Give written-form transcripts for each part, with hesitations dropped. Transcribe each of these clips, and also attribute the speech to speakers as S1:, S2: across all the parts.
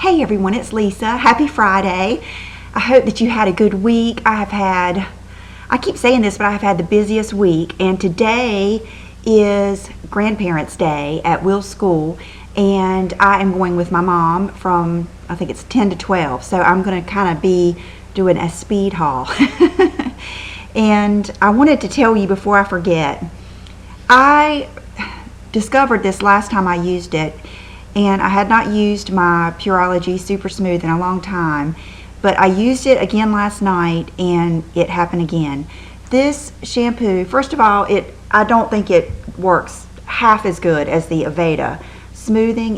S1: Hey everyone, it's Lisa. Happy Friday. I hope that you had a good week. I keep saying this, but I have had the busiest week, and today is Grandparents' Day at Will's school, and I am going with my mom from, I think it's 10 to 12, so I'm going to kind of be doing a speed haul. And I wanted to tell you before I forget, I discovered this last time I used it, and I had not used my Pureology Super Smooth in a long time, but I used it again last night and it happened again. This shampoo, first of all, I don't think it works half as good as the Aveda smoothing.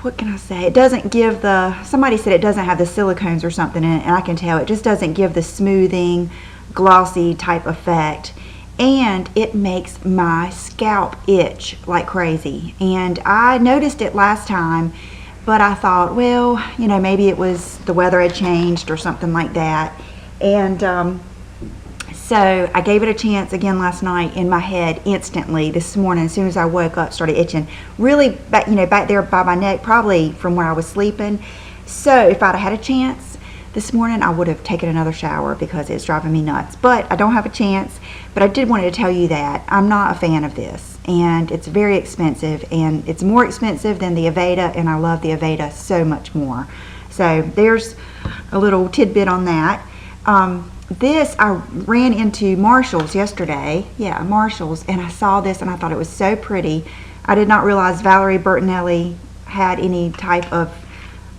S1: What can I say? It doesn't give somebody said it doesn't have the silicones or something in it, and I can tell it just doesn't give the smoothing, glossy type effect. And it makes my scalp itch like crazy. And I noticed it last time, but I thought, well, you know, maybe it was the weather had changed or something like that. And so I gave it a chance again last night. In my head instantly this morning, as soon as I woke up, started itching really back, back there by my neck, probably from where I was sleeping. So if I'd had a chance this morning, I would have taken another shower because it's driving me nuts, but I don't have a chance. But I did want to tell you that I'm not a fan of this, and it's very expensive, and it's more expensive than the Aveda, and I love the Aveda so much more. So there's a little tidbit on that. This, I ran into Marshall's yesterday, Marshall's, and I saw this and I thought it was so pretty. I did not realize Valerie Bertinelli had any type of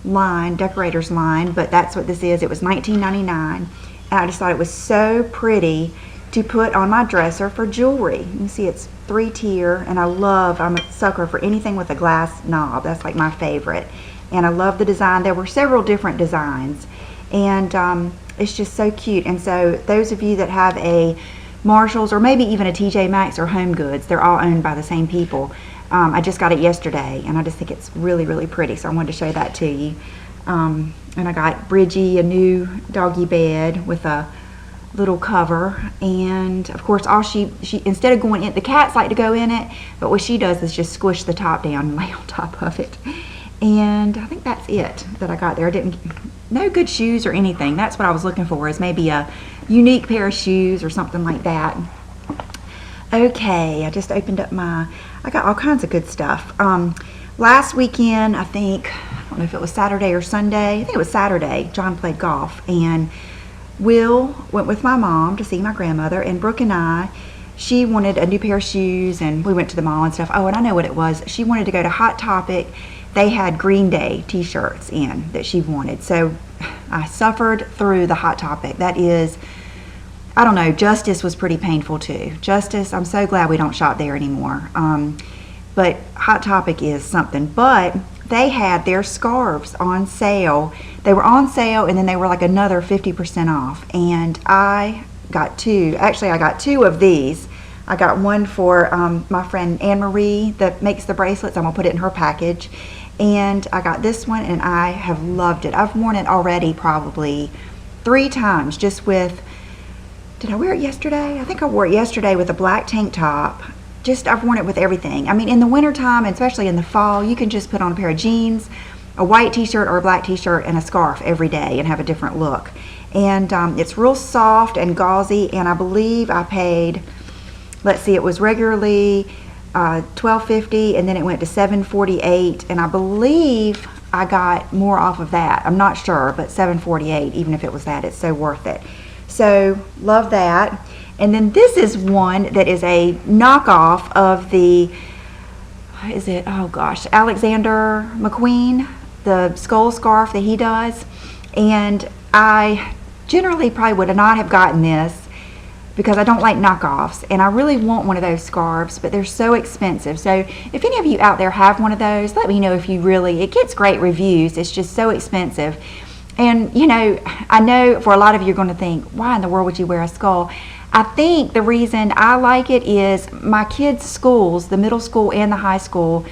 S1: line, decorator's line, but that's what this is. It was $19.99, and I just thought it was so pretty to put on my dresser for jewelry. You can see it's 3-tier, and I'm a sucker for anything with a glass knob. That's like my favorite, and I love the design. There were several different designs, and it's just so cute. And so those of you that have a Marshall's or maybe even a TJ Maxx or Home Goods, they're all owned by the same people. I just got it yesterday, and I just think it's really, really pretty, so I wanted to show that to you. And I got Bridgie a new doggy bed with a little cover, and of course all she instead of going in, the cats like to go in it, but what she does is just squish the top down and lay on top of it. And I think that's it that I got there. No good shoes or anything. That's what I was looking for, is maybe a unique pair of shoes or something like that. Okay, I just opened up I got all kinds of good stuff. Last weekend, I don't know if it was Saturday or Sunday, I think it was Saturday, John played golf, and Will went with my mom to see my grandmother, and Brooke and she wanted a new pair of shoes, and we went to the mall and stuff. Oh, and I know what it was. She wanted to go to Hot Topic. They had Green Day t-shirts in that she wanted. So I suffered through the Hot Topic. That is, I don't know, Justice was pretty painful too. Justice, I'm so glad we don't shop there anymore. But Hot Topic is something. But they had their scarves on sale. They were on sale, and then they were like another 50% off. And I got two. Actually, I got two of these. I got one for my friend Anne Marie that makes the bracelets. I'm going to put it in her package. And I got this one, and I have loved it. I've worn it already probably 3 times just with, did I wear it yesterday? I think I wore it yesterday with a black tank top. I've worn it with everything. I mean, in the wintertime, and especially in the fall, you can just put on a pair of jeans, a white t-shirt or a black t-shirt, and a scarf every day and have a different look. And it's real soft and gauzy, and I believe I paid, let's see, it was regularly $12.50, and then it went to $7.48, and I believe I got more off of that. I'm not sure, but $7.48, even if it was that, it's so worth it. So love that. And then this is one that is a knockoff of the, what is it? Oh gosh, Alexander McQueen, the skull scarf that he does. And I generally probably would not have gotten this because I don't like knockoffs, and I really want one of those scarves, but they're so expensive. So if any of you out there have one of those, let me know if you really, it gets great reviews. It's just so expensive. And I know for a lot of you are going to think, why in the world would you wear a skull? I think the reason I like it is my kids' schools, the middle school and the high school,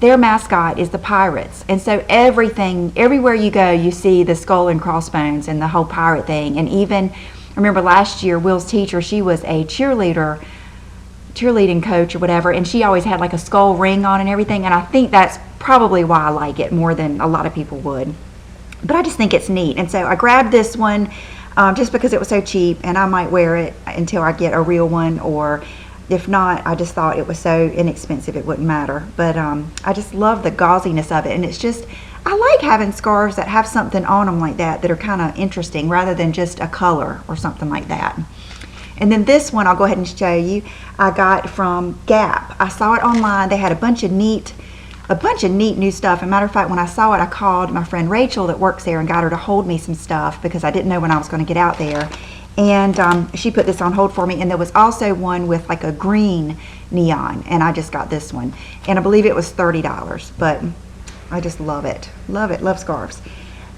S1: their mascot is the Pirates. And so everywhere you go, you see the skull and crossbones and the whole pirate thing. And even, I remember last year, Will's teacher, she was a cheerleader cheerleading coach or whatever, and she always had like a skull ring on and everything, and I think that's probably why I like it more than a lot of people would. But I just think it's neat, and so I grabbed this one just because it was so cheap, and I might wear it until I get a real one, or if not, I just thought it was so inexpensive it wouldn't matter. But I just love the gauziness of it, and it's just, I like having scarves that have something on them like that are kind of interesting rather than just a color or something like that. And then this one, I'll go ahead and show you, I got from Gap. I saw it online. They had a bunch of neat new stuff. As a matter of fact, when I saw it, I called my friend Rachel that works there and got her to hold me some stuff because I didn't know when I was going to get out there. And she put this on hold for me. And there was also one with like a green neon, and I just got this one. And I believe it was $30, but I just love it. Love it. Love scarves.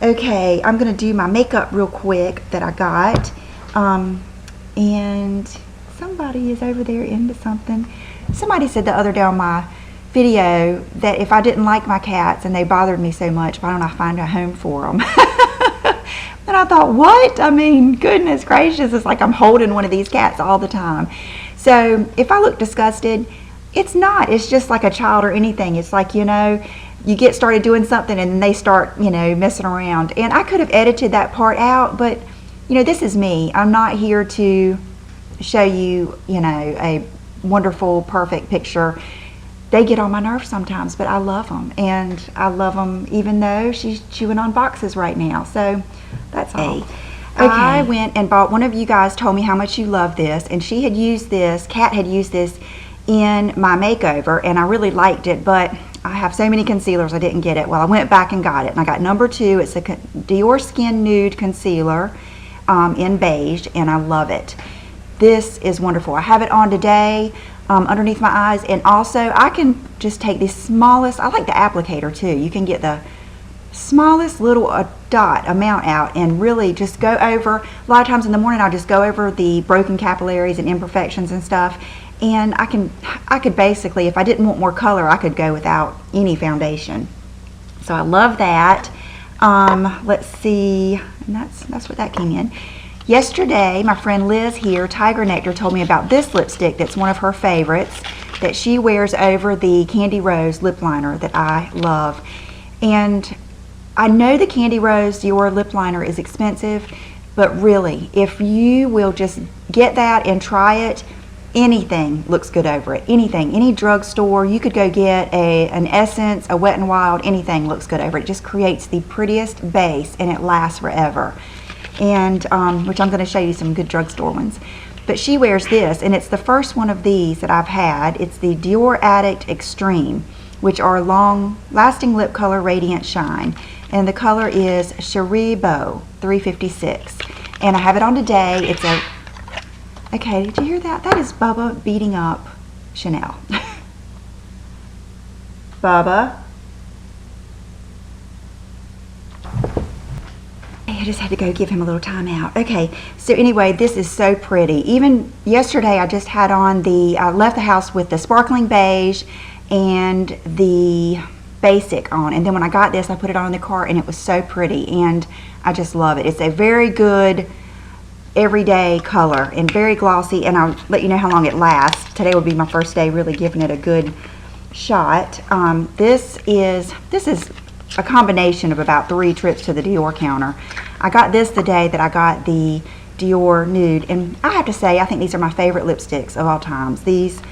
S1: Okay, I'm going to do my makeup real quick that I got. And somebody is over there into something. Somebody said the other day on my video that if I didn't like my cats and they bothered me so much, why don't I find a home for them? And I thought, what? I mean, goodness gracious, it's like I'm holding one of these cats all the time. So if I look disgusted, it's not. It's just like a child or anything. It's like, you know, you get started doing something and they start, you know, messing around. And I could have edited that part out, but you know, this is me. I'm not here to show you, you know, a wonderful, perfect picture. They get on my nerves sometimes, but I love them. And I love them even though she's chewing on boxes right now. So that's all. Okay. I went and bought, one of you guys told me how much you love this, and she had used this, Kat had used this in my makeover, and I really liked it, but I have so many concealers I didn't get it. Well, I went back and got it, and I got number 2. It's a Dior Skin Nude Concealer in beige, and I love it. This is wonderful. I have it on today underneath my eyes, and also I can just take the smallest, I like the applicator too. You can get the smallest little dot amount out and really just go over. A lot of times in the morning I'll just go over the broken capillaries and imperfections and stuff, and I could basically, if I didn't want more color, I could go without any foundation. So I love that. Let's see, and that's what that came in. Yesterday, my friend Liz here, Tiger Nectar, told me about this lipstick that's one of her favorites that she wears over the Candy Rose lip liner that I love. And I know the Candy Rose Dior lip liner is expensive, but really, if you will just get that and try it, anything looks good over it. Anything, any drugstore, you could go get an Essence, a Wet n Wild, anything looks good over it. It just creates the prettiest base and it lasts forever. And which I'm going to show you some good drugstore ones. But she wears this, and it's the first one of these that I've had. It's the Dior Addict Extreme, which are long-lasting lip color radiant shine. And the color is Cherie Beau 356. And I have it on today. It's a, okay, did you hear that? That is Bubba beating up Chanel. Bubba. I just had to go give him a little time out. Okay, so anyway, this is so pretty. Even yesterday I just had on I left the house with the sparkling beige and the basic on, and then when I got this I put it on in the car and it was so pretty, and I just love it. It's a very good everyday color and very glossy, and I'll let you know how long it lasts. Today will be my first day really giving it a good shot. This is a combination of about 3 trips to the Dior counter. I got this the day that I got the Dior Nude, and I have to say I think these are my favorite lipsticks of all times. These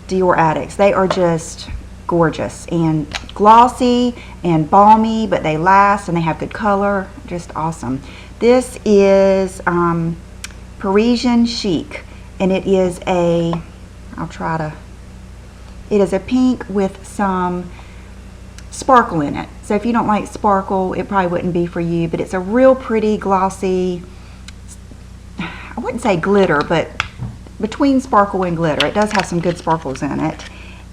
S1: Dior Addicts, they are just gorgeous and glossy and balmy, but they last and they have good color, just awesome. This is Parisian Chic, and it is it is a pink with some sparkle in it. So if you don't like sparkle, it probably wouldn't be for you, but it's a real pretty glossy, I wouldn't say glitter, but between sparkle and glitter. It does have some good sparkles in it.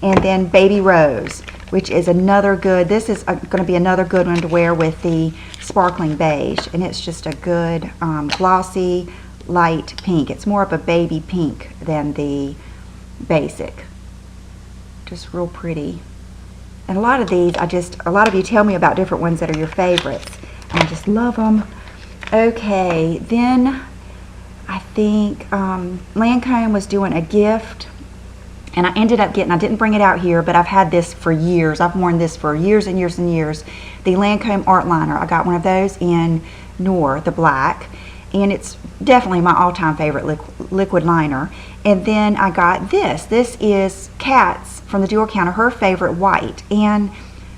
S1: And then Baby Rose, which is another good, this is going to be another good one to wear with the sparkling beige, and it's just a good glossy light pink. It's more of a baby pink than the basic. Just real pretty. And a lot of these, a lot of you tell me about different ones that are your favorites. I just love them. Okay, then I think Lancome was doing a gift, And I ended up getting, I didn't bring it out here, but I've had this for years. I've worn this for years and years and years. The Lancome Art Liner. I got one of those in Noir, the black. And it's definitely my all-time favorite liquid liner. And then I got this. This is Kat's from the Dior counter, her favorite white. And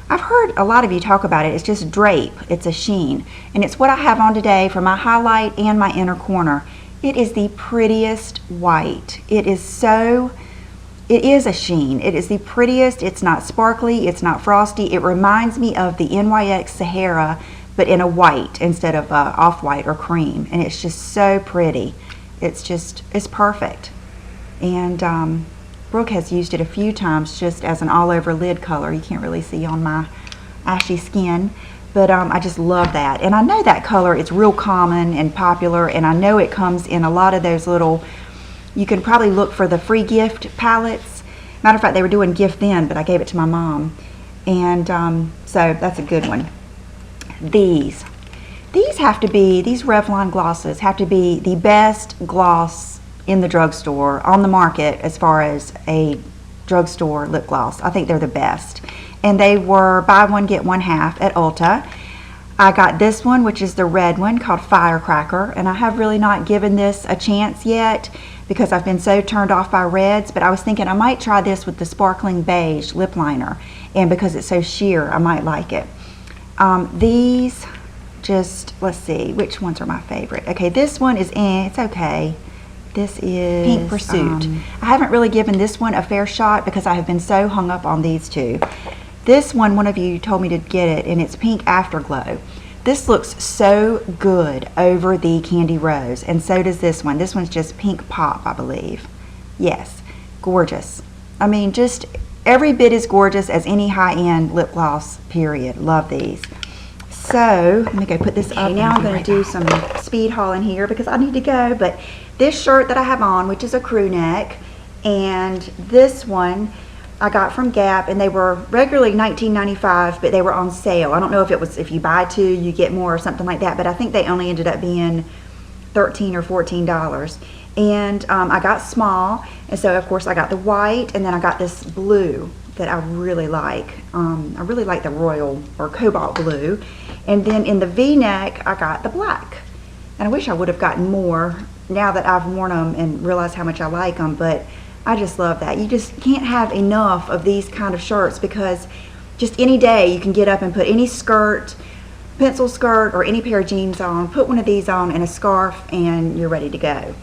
S1: I've heard a lot of you talk about it. It's just Drape. It's a sheen. And it's what I have on today for my highlight and my inner corner. It is the prettiest white. It is a sheen. It is the prettiest. It's not sparkly. It's not frosty. It reminds me of the NYX Sahara, but in a white instead of off-white or cream. And it's just so pretty. It's perfect. And Brooke has used it a few times just as an all-over lid color. You can't really see on my ashy skin. But I just love that. And I know that color, it's real common and popular. And I know it comes in a lot of those little, you can probably look for the free gift palettes. Matter of fact, they were doing gift then, but I gave it to my mom. And so that's a good one. These Revlon glosses have to be the best gloss in the drugstore, on the market, as far as a drugstore lip gloss. I think they're the best. And they were buy one, get one half at Ulta. I got this one, which is the red one, called Firecracker. And I have really not given this a chance yet because I've been so turned off by reds. But I was thinking I might try this with the Sparkling Beige lip liner. And because it's so sheer, I might like it. These, let's see, which ones are my favorite? Okay, this one is, it's okay. This is Pink Pursuit. I haven't really given this one a fair shot because I have been so hung up on these two. This one of you told me to get it, and it's Pink Afterglow. This looks so good over the Candy Rose, and so does this one. This one's just Pink Pop, I believe. Yes, gorgeous. I mean, just every bit as gorgeous as any high-end lip gloss, period. Love these. So, let me go put this up. Now I'm going to do some speed hauling here because I need to go. But this shirt that I have on, which is a crew neck, and this one I got from Gap, and they were regularly $19.95, but they were on sale. I don't know if it was if you buy two, you get more or something like that, but I think they only ended up being $13 or $14. And I got small, and so of course I got the white, and then I got this blue that I really like. I really like the royal or cobalt blue. And then in the V-neck, I got the black. And I wish I would have gotten more now that I've worn them and realized how much I like them, but I just love that. You just can't have enough of these kind of shirts because just any day you can get up and put any skirt, pencil skirt, or any pair of jeans on, put one of these on and a scarf, and you're ready to go.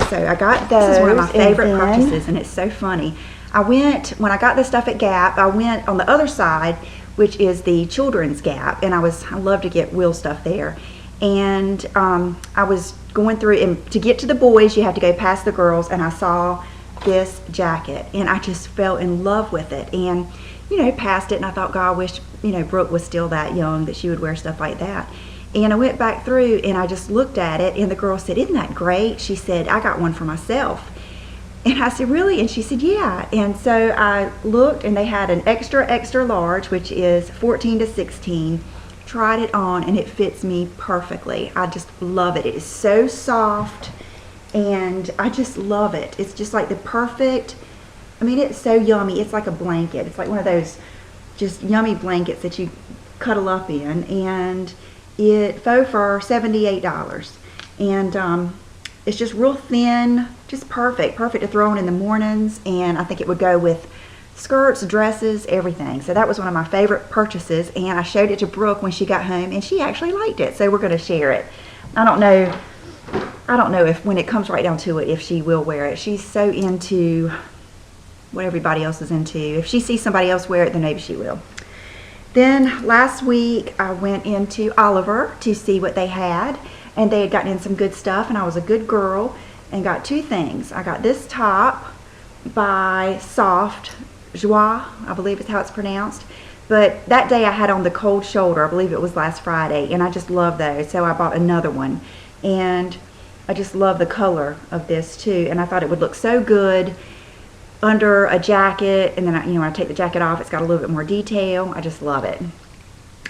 S1: So I got those. This is one of my favorite purchases, and it's so funny. When I got this stuff at Gap, I went on the other side, which is the children's Gap, and I love to get Will stuff there. And I was going through, and to get to the boys, you have to go past the girls, and I saw this jacket, and I just fell in love with it. And passed it, and I thought, God, I wish Brooke was still that young that she would wear stuff like that. And I went back through, and I just looked at it, and the girl said, "Isn't that great?" She said, "I got one for myself." And I said, "Really?" And she said, "Yeah." And so I looked, and they had an extra large, which is 14 to 16. Tried it on, and it fits me perfectly. I just love it. It is so soft, and I just love it. It's just like the perfect, I mean, it's so yummy. It's like a blanket. It's like one of those just yummy blankets that you cuddle up in. And it faux fur, $78. And it's just real thin, just perfect to throw on in the mornings. And I think it would go with skirts, dresses, everything. So that was one of my favorite purchases. And I showed it to Brooke when she got home, and she actually liked it. So we're going to share it. I don't know if when it comes right down to it, if she will wear it. She's so into what everybody else is into. If she sees somebody else wear it, then maybe she will. Then last week I went into Oliver to see what they had, and they had gotten in some good stuff, and I was a good girl and got two things. I got this top by Soft Joie, I believe is how it's pronounced. But that day I had on the cold shoulder, I believe it was last Friday, and I just love those, so I bought another one. And I just love the color of this too, and I thought it would look so good under a jacket, and then when I take the jacket off, it's got a little bit more detail. I just love it.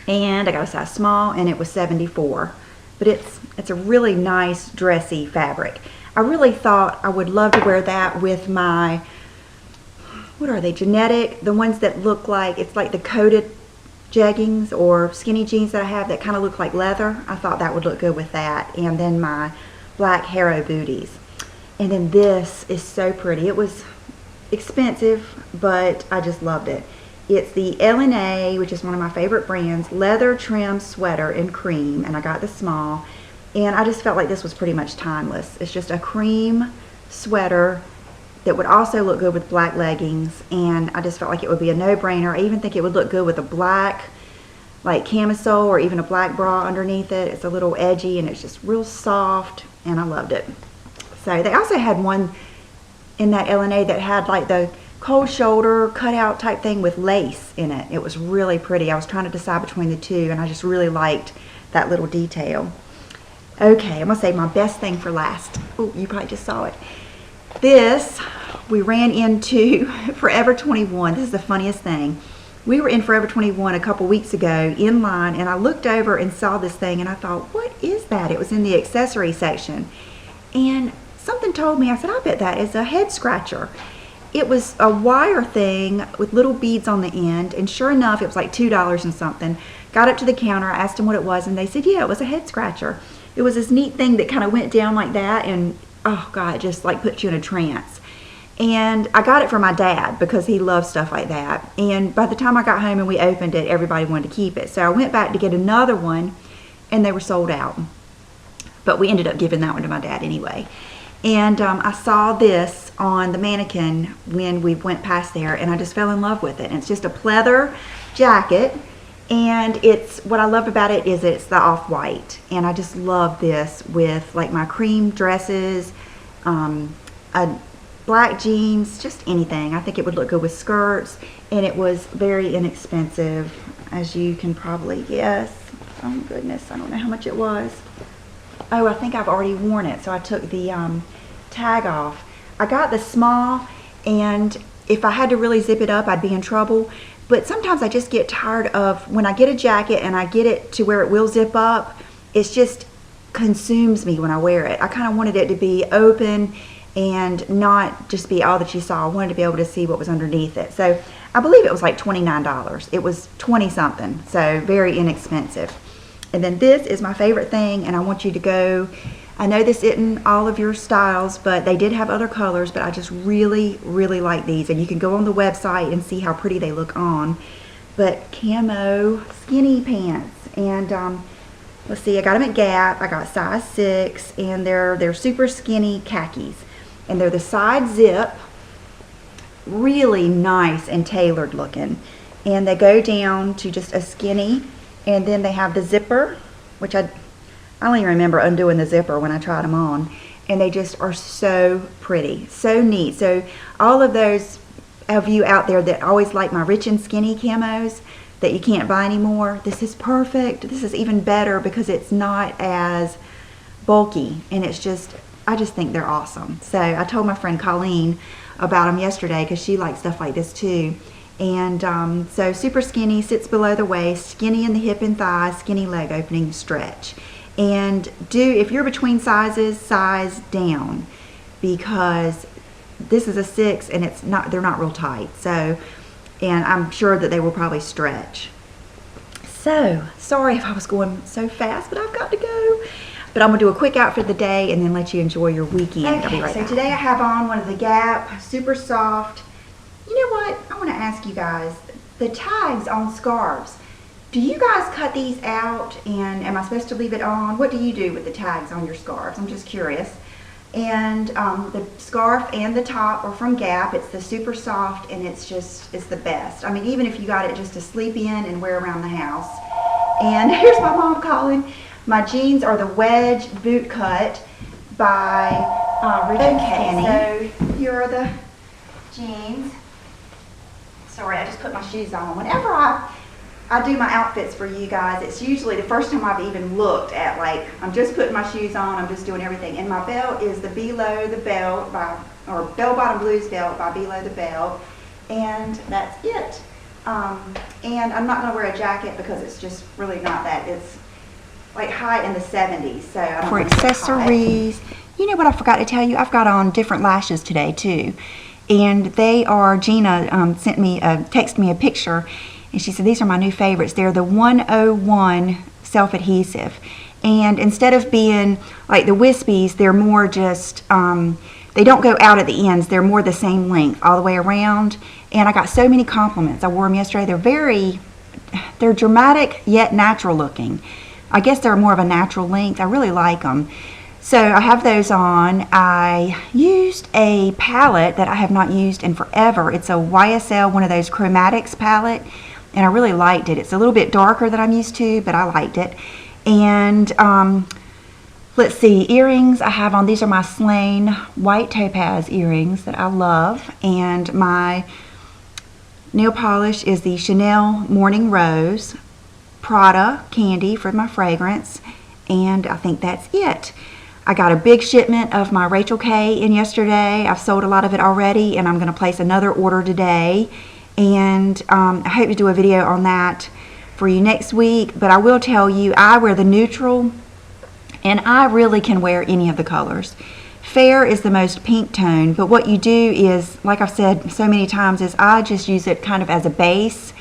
S1: And I got a size small, and it was 74. But it's a really nice dressy fabric. I really thought I would love to wear that with my what are they, genetic, the ones that look like, it's like the coated jeggings or skinny jeans that I have that kind of look like leather. I thought that would look good with that. And then my black Harrow booties. And then this is so pretty. It was expensive, but I just loved it. It's the LnA, which is one of my favorite brands, leather trim sweater in cream, and I got the small. And I just felt like this was pretty much timeless. It's just a cream sweater that would also look good with black leggings, and I just felt like it would be a no-brainer. I even think it would look good with a black like camisole or even a black bra underneath it. It's a little edgy and it's just real soft, and I loved it. So they also had one in that LnA that had like the cold shoulder cutout type thing with lace in it. It was really pretty. I was trying to decide between the two, and I just really liked that little detail. Okay, I'm gonna save my best thing for last. Oh, you probably just saw it. This, we ran into Forever 21. This is the funniest thing. We were in Forever 21 a couple weeks ago in line, and I looked over and saw this thing, and I thought, what is that? It was in the accessory section. And something told me, I said, I bet that is a head scratcher. It was a wire thing with little beads on the end, and sure enough, it was like $2 and something. Got up to the counter, I asked them what it was, and they said, yeah, it was a head scratcher. It was this neat thing that kind of went down like that, and oh God, it just like puts you in a trance. And I got it for my dad because he loves stuff like that. And by the time I got home and we opened it, everybody wanted to keep it. So I went back to get another one, and they were sold out. But we ended up giving that one to my dad anyway. And I saw this on the mannequin when we went past there, and I just fell in love with it. And it's just a pleather jacket, and it's, what I love about it is it's the off-white, and I just love this with like my cream dresses, a black jeans, just anything. I think it would look good with skirts, and it was very inexpensive, as you can probably guess. Oh goodness, I don't know how much it was. Oh, I think I've already worn it, so I took the tag off. I got the small, and if I had to really zip it up, I'd be in trouble. But sometimes I just get tired of, when I get a jacket and I get it to where it will zip up, it just consumes me when I wear it. I kind of wanted it to be open and not just be all that you saw. I wanted to be able to see what was underneath it. So I believe it was like $29. It was 20 something, so very inexpensive. And then this is my favorite thing, and I want you to go, I know this isn't all of your styles, but they did have other colors, but I just really, really like these. And you can go on the website and see how pretty they look on. But camo skinny pants, and let's see, I got them at Gap. I got size 6, and they're super skinny khakis. And they're the side zip, really nice and tailored looking. And they go down to just a skinny, and then they have the zipper, which I don't even remember undoing the zipper when I tried them on. And they just are so pretty, so neat. So all of those of you out there that always like my rich and skinny camos that you can't buy anymore, this is perfect. This is even better because it's not as bulky, and it's just, I just think they're awesome. So I told my friend Colleen about them yesterday because she likes stuff like this too. And so super skinny, sits below the waist, skinny in the hip and thigh, skinny leg opening, stretch. And if you're between sizes, size down, because this is a 6 and they're not real tight. So, and I'm sure that they will probably stretch. So, sorry if I was going so fast, but I've got to go. But I'm gonna do a quick outfit of the day and then let you enjoy your weekend. Okay, I'll be right back. Today I have on one of the Gap, super soft. You know what? I want to ask you guys, the tags on scarves, do you guys cut these out, and am I supposed to leave it on? What do you do with the tags on your scarves? I'm just curious. And the scarf and the top are from Gap. It's the super soft, and it's the best. I mean, even if you got it just to sleep in and wear around the house. And here's my mom calling. My jeans are the wedge boot cut by Rich and Kenny. So here are the jeans. Sorry, I just put my shoes on. Whenever I do my outfits for you guys, it's usually the first time I've even looked at, like, I'm just putting my shoes on, I'm just doing everything. And my belt is the Below the Belt or Bell Bottom Blues belt by Below the Belt. And that's it. And I'm not going to wear a jacket because it's just really not that. It's like high in the 70s. So for accessories, you know what I forgot to tell you? I've got on different lashes today too. And they are, Gina texted me a picture, and she said, these are my new favorites. They're the 101 self-adhesive. And instead of being like the wispies, they're more just, they don't go out at the ends. They're more the same length all the way around. And I got so many compliments. I wore them yesterday. They're dramatic yet natural looking. I guess they're more of a natural length. I really like them. So I have those on. I used a palette that I have not used in forever. It's a YSL, one of those Chromatics palette, and I really liked it. It's a little bit darker than I'm used to, but I liked it. And let's see, earrings I have on. These are my Slain white topaz earrings that I love. And my nail polish is the Chanel Morning Rose, Prada Candy for my fragrance, and I think that's it. I got a big shipment of my Rachel K in yesterday. I've sold a lot of it already, and I'm going to place another order today. And I hope to do a video on that for you next week. But I will tell you, I wear the neutral, and I really can wear any of the colors. Fair is the most pink tone, but what you do is, like I've said so many times, is I just use it kind of as a base,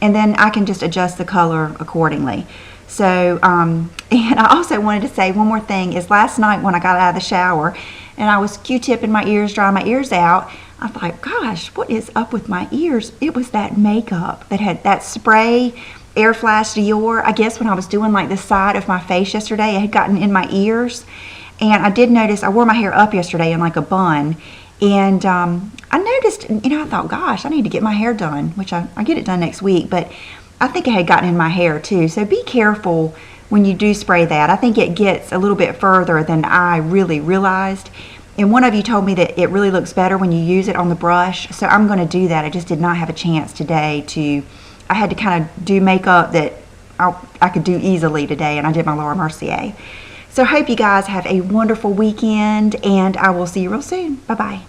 S1: and then I can just adjust the color accordingly. So, and I also wanted to say one more thing, is last night when I got out of the shower and I was Q-tipping my ears, drying my ears out, I thought, gosh, what is up with my ears? It was that makeup that had that spray, Air Flash Dior. I guess when I was doing like the side of my face yesterday, it had gotten in my ears. And I did notice, I wore my hair up yesterday in like a bun. And I noticed, I thought, gosh, I need to get my hair done, which I get it done next week. But I think it had gotten in my hair too. So be careful when you do spray that. I think it gets a little bit further than I really realized. And one of you told me that it really looks better when you use it on the brush. So I'm going to do that. I just did not have a chance today I had to kind of do makeup that I could do easily today. And I did my Laura Mercier. So I hope you guys have a wonderful weekend, and I will see you real soon. Bye-bye.